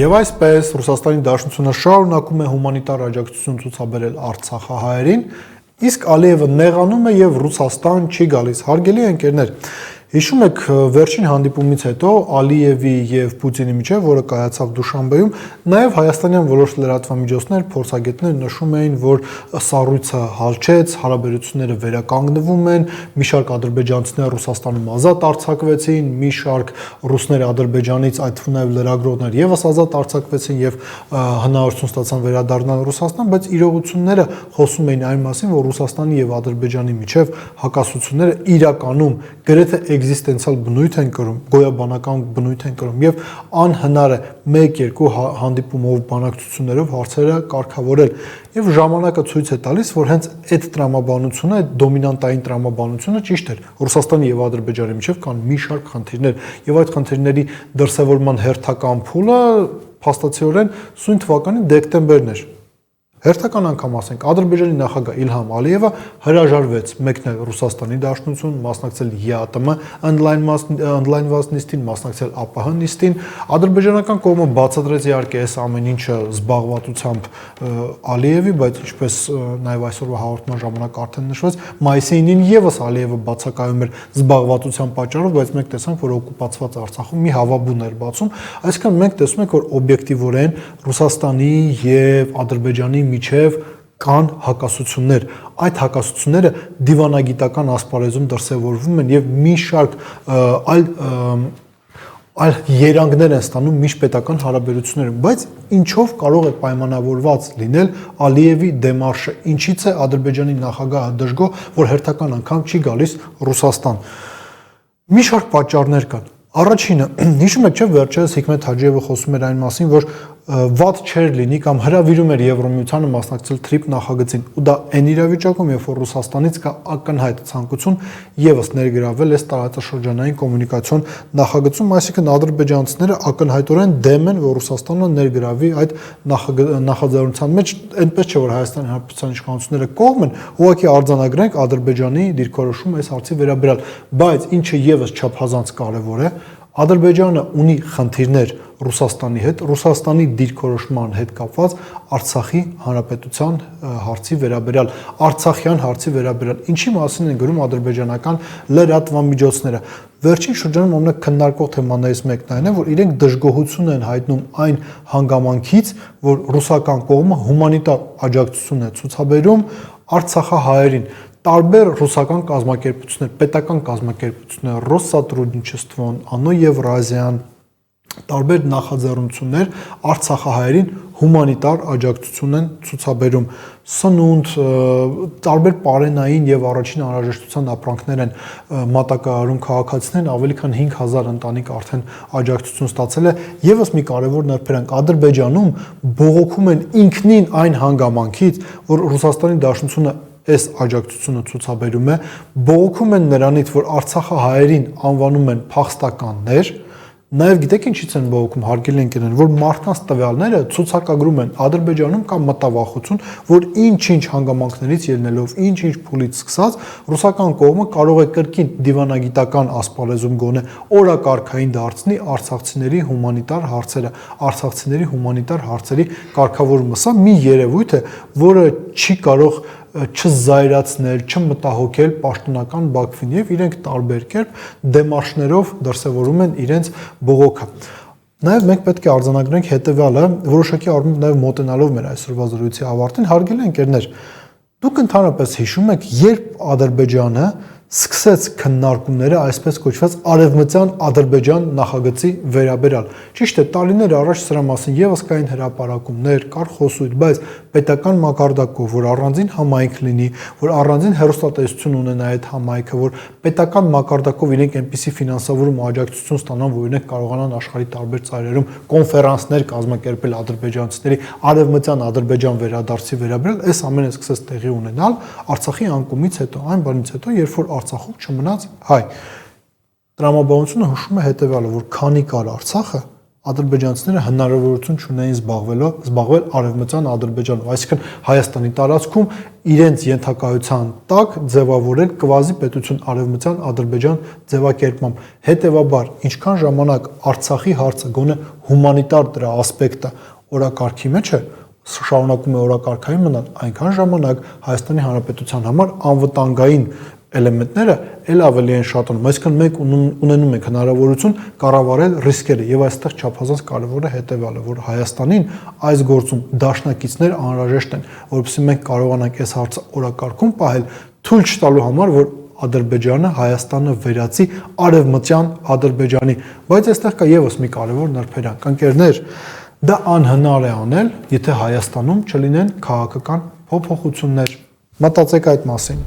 Եվ այսպես Ռուսաստանի Դաշնությունը շարունակում է հումանիտար աջակցություն ցուցաբերել արցախահայերին, իսկ Ալիևը նեղանում է եւ Ռուսաստան չի գալիս։ Հարգելի ընկերներ, հիշում եք վերջին հանդիպումից հետո Ալիևի եւ Պուտինի միջեւ, որը կայացավ Դուշանբեում, նաեւ հայաստանյան որոշ լրատվամիջոցներ, փորձագետներ նշում էին, որ սառույցը հալչեց, հարաբերությունները վերականգնվում են, մի շարք ադրբեջանցիներ Ռուսաստանում ազատ արձակվեցին, մի շարք ռուսներ Ադրբեջանից, այդ թվում նաեւ լրագրողներ եւս ազատ արձակվեցին եւ հնարավորություն ստացան վերադառնալ Ռուսաստան, բայց իրողությունները խոսում էին այն մասին, որ Ռուսաստանի եւ Ադրբեջանի միջեւ հակասությունները իրականում գրեթե էգզիստենցիալ բնույթ են կրում, գոյաբանական բնույթ են կրում եւ անհնար է 1-2 հանդիպումով բանակցություններով հարցերը կարգավորել եւ ժամանակը ցույց է տալիս, որ հենց այդ տրամաբանությունը, այդ դոմինանտային տրամաբանությունը ճիշտ էր։ Ռուսաստանի եւ Ադրբեջանի միջեւ կան մի շարք խնդիրներ եւ այդ խնդիրների դրսեւորման հերթական փուլը փաստացիորեն սույն թվականի դեկտեմբերն էր։ Հերթական անգամ ասենք Ադրբեջանի նախագահ Իլհամ Ալիևը հրաժարվեց մեկնել Ռուսաստանի Դաշնություն, մասնակցել ԵԱՏՄ ընդլայնված նիստին, մասնակցել ԱՊՀ նիստին։ Ադրբեջանական կողմը բացատրեց իհարկե այս ամեն ինչը զբաղվածությամբ Ալիևի, բայց ինչպես նաև այսօրվա հաղորդման ժամանակ արդեն նշվեց, մայիսի 9-ին եւս Ալիևը բացակայում էր զբաղվածության պատճառով, բայց մենք տեսանք, որ օկուպացված Արցախում մի հավաբուն էր բացում, այսինքն մենք տեսնում ենք, որ օբյեկտիվորեն Ռուսաստանի եւ Ադրբեջանի միջև կան հակասություններ, այդ հակասությունները դիվանագիտական ասպարեզում դրսևորվում են եւ մի շարք այլ երանգներ են ստանում միջպետական հարաբերություններում, բայց ինչով կարող է պայմանավորված լինել Ալիևի դեմարշը, ինչից է Ադրբեջանի նախագահը դժգոհ, որ հերթական անգամ չի գալիս Ռուսաստան։ Մի շարք պատճառներ կան։ Առաջինը, հիշում եք, չէ՞, վերջերս Հիկմետ Հաջիևը խոսում էր այն մասին, որ վատ չէր լինի կամ հրավիրում էր Եվրոմիությանը մասնակցել TRIP նախագծին, ու դա այն իրավիճակում, երբ որ Ռուսաստանից կա ակնհայտ ցանկություն եւս ներգրավել այս տարածաշրջանային կոմունիկացիոն նախագծում, այսինքն ադրբեջանցիները ակնհայտորեն դեմ են, որ Ռուսաստանը ներգրավի այդ նախաձեռնության մեջ, այնպես չէ, որ Հայաստանի Հանրապետության իշխանությունները կողմ են, ուղղակի արձանագրենք Ադրբեջանի դիրքորոշումը այս հարցի վերաբերյալ, բայց ինչը եւս չափազանց կարեւոր է, Ադրբեջանը ունի խնդիրներ Ռուսաստանի հետ, Ռուսաստանի դիրքորոշման հետ կապված Արցախի հանրապետության հարցի վերաբերյալ, Արցախյան հարցի վերաբերյալ, ինչի մասին են գրում ադրբեջանական լրատվամիջոցները։ Վերջին շրջանում ամենա քննարկող թեմաներից մեկն այն է, որ իրենք դժգոհություն են հայտնում այն հանգամանքից, որ ռուսական կողմը հումանիտար աջակցություն է ցուցաբերում Արցախահայերին։ Տարբեր ռուսական կազմակերպություններ, պետական կազմակերպություններ, Ռոսսատրուդնիչեստվոն, ANO Եվրազիան, տարբեր նախաձեռնություններ Արցախահայերին հումանիտար աջակցություն են ցուցաբերում, սնունդ, տարբեր պարենային եւ առաջին անհրաժեշտության ապրանքներ են մատակարարում քաղաքացիներն, ավելի քան 5000 ընտանիք արդեն աջակցություն ստացել է։ Եվս մի կարևոր նրբերանգ Ադրբեջանում բողոքում են ինքնին այն հանգամանքից, որ Ռուսաստանի Դաշնությունը այս աջակցությունը ցուցաբերում է, բողոքում են նրանից, որ Արցախահայերին անվանում են փախստականներ, նաև գիտեք ինչից են բողոքում, հարգելի ընկերներ, որ մարդկանց տվյալները ցուցակագրում են Ադրբեջանում կամ մտավախություն, որ ինչ-ինչ հանգամանքներից ելնելով, ինչ-ինչ փուլից սկսած, ռուսական կողմը կարող է կրկին դիվանագիտական ասպարեզում գոնե օրակարգային դարձնի արցախցիների հումանիտար հարցերը, արցախցիների հումանիտար հարցերի կարգավորումը։ Սա մի երևույթ է, որը չի կարող չզայրացնել, չմտահոգել պաշտոնական Բաքվին եւ իրենք տարբեր կերպ դեմարշներով դրսեւորում են իրենց բողոքը։ Նաեւ մենք պետք է արձանագրենք հետեւյալը, որոշակի առումով նաեւ մոտենալով մեր այսօրվա զրույցի ավարտին, հարգելի ընկերներ, դուք ընդհանրապես հիշում եք, երբ Ադրբեջանը սկսեց քննարկումները այսպես կոչված արևմտյան Ադրբեջան նախագծի վերաբերյալ։ Ճիշտ է, տարիներ առաջ սրա մասին եւս կային հրապարակումներ, կար խոսույթ, բայց պետական մակարդակով, որ առանձին համայնք լինի, որ առանձին հեռուստատեսություն ունենա այդ համայնքը, որ պետական մակարդակով իրենք այնպիսի ֆինանսավորում ու աջակցություն ստանան, որ իրենք կարողանան աշխարհի տարբեր ծայրերում կոնֆերանսներ կազմակերպել ադրբեջանցիների արևմտյան Ադրբեջան վերադարձի վերաբերյալ, այս ամենը սկսեց տեղի ունենալ Արցախի անկումից հետո, այն բանից հետո, երբ որ Արցախում չմնաց հայ։ Տրամաբանությունը հուշում է հետևյալը, որ քանի կար Արցախը, ադրբեջանցիները հնարավորություն չունեին զբաղվել արևմտյան Ադրբեջանում, այսինքն Հայաստանի տարածքում իրենց ենթակայության տակ ձևավորել կվազի պետություն արևմտյան Ադրբեջան ձևակերպմամբ։ Հետևաբար, ինչքան ժամանակ Արցախի հարցը գոնե հումանիտար դրա ասպեկտը օրակարգի մեջ է, շարունակում է օրակարգային մնալ, այնքան ժամանակ Հայաստանի Հանրապետության համար անվտանգային էլեմենտները ել ավելի են շատանում, այսինքն մենք ունենում ենք հնարավորություն կառավարել ռիսկերը եւ այստեղ չափազանց կարեւորը հետեւյալը, որ Հայաստանին այս գործում դաշնակիցներ անհրաժեշտ են, որովհետեւ մենք կարողանանք այս հարցը օրակարգում պահել, թույլ չտալու համար, որ Ադրբեջանը Հայաստանը վերածի արևմտյան Ադրբեջանի, բայց այստեղ կա եւս մի կարեւոր նրբերանգ, ընկերներ, դա անհնար է անել, եթե Հայաստանում չլինեն քաղաքական փոփոխություններ։ Մտածեք այդ մասին։